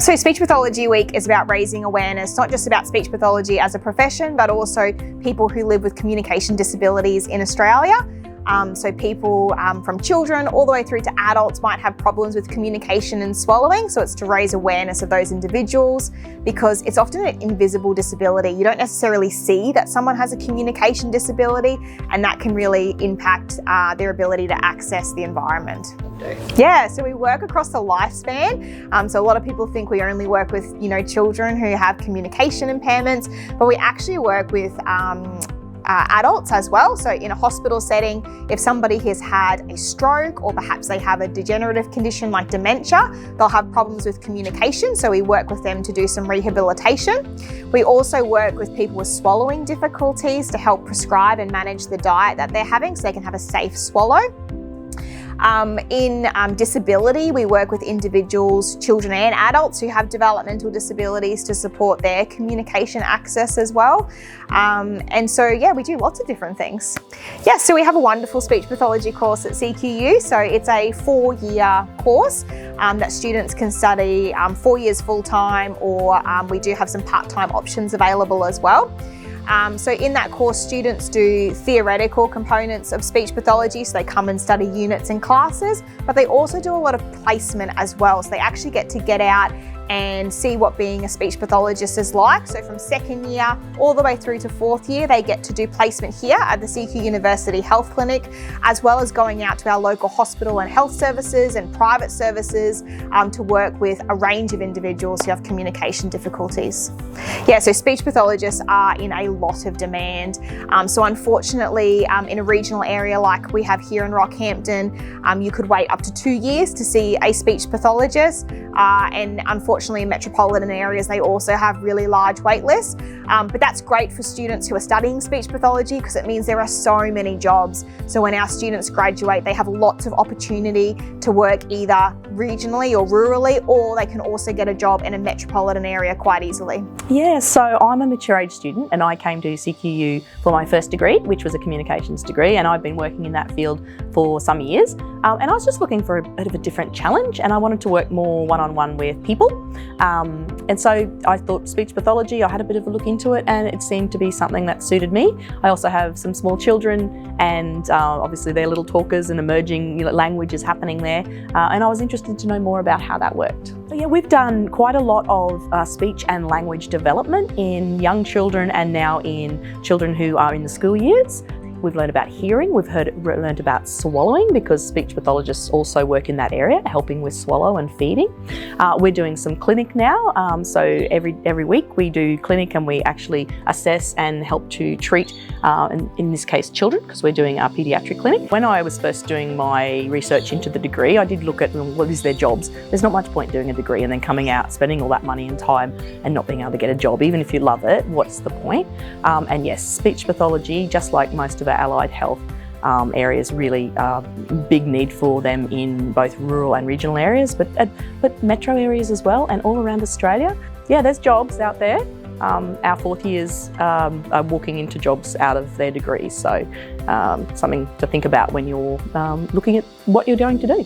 So Speech Pathology Week is about raising awareness, not just about speech pathology as a profession, but also people who live with communication disabilities in Australia. So people from children all the way through to adults might have problems with communication and swallowing. So it's to raise awareness of those individuals, because it's often an invisible disability. You don't necessarily see that someone has a communication disability, and that can really impact their ability to access the environment. Yeah, so we work across the lifespan. So a lot of people think we only work with, children who have communication impairments, but we actually work with adults as well. So in a hospital setting, if somebody has had a stroke, or perhaps they have a degenerative condition like dementia, they'll have problems with communication. So we work with them to do some rehabilitation. We also work with people with swallowing difficulties to help prescribe and manage the diet that they're having so they can have a safe swallow. In disability, we work with individuals, children and adults who have developmental disabilities to support their communication access as well. And so, we do lots of different things. So we have a wonderful speech pathology course at CQU. So it's a 4-year course that students can study 4 years full-time, or we do have some part-time options available as well. So in that course, students do theoretical components of speech pathology, so they come and study units and classes, but they also do a lot of placement as well. So they actually get out and see what being a speech pathologist is like. So from 2nd year all the way through to 4th year, they get to do placement here at the CQ University Health Clinic, as well as going out to our local hospital and health services and private services to work with a range of individuals who have communication difficulties. So speech pathologists are in a lot of demand. So unfortunately, in a regional area like we have here in Rockhampton, you could wait up to 2 years to see a speech pathologist, and unfortunately in metropolitan areas they also have really large wait lists. But that's great for students who are studying speech pathology, because it means there are so many jobs. So when our students graduate, they have lots of opportunity to work either regionally or rurally, or they can also get a job in a metropolitan area quite easily. So I'm a mature age student, and I came to CQU for my first degree, which was a communications degree, and I've been working in that field for some years. And I was just looking for a bit of a different challenge, and I wanted to work more one-on-one with people. And so I thought speech pathology, I had a bit of a look into it, and it seemed to be something that suited me. I also have some small children, and obviously they're little talkers, and emerging language is happening there. And I was interested to know more about how that worked. So we've done quite a lot of speech and language development in young children, and now in children who are in the school years. We've learned about hearing, we've learned about swallowing, because speech pathologists also work in that area, helping with swallow and feeding. We're doing some clinic now, so every week we do clinic, and we actually assess and help to treat, in this case, children, because we're doing our paediatric clinic. When I was first doing my research into the degree, I did look at what is their jobs. There's not much point doing a degree and then coming out, spending all that money and time and not being able to get a job. Even if you love it, what's the point? And yes, speech pathology, just like most of our allied health areas, really big need for them in both rural and regional areas, but metro areas as well, and all around Australia. There's jobs out there. Our 4th years are walking into jobs out of their degrees, so something to think about when you're looking at what you're going to do.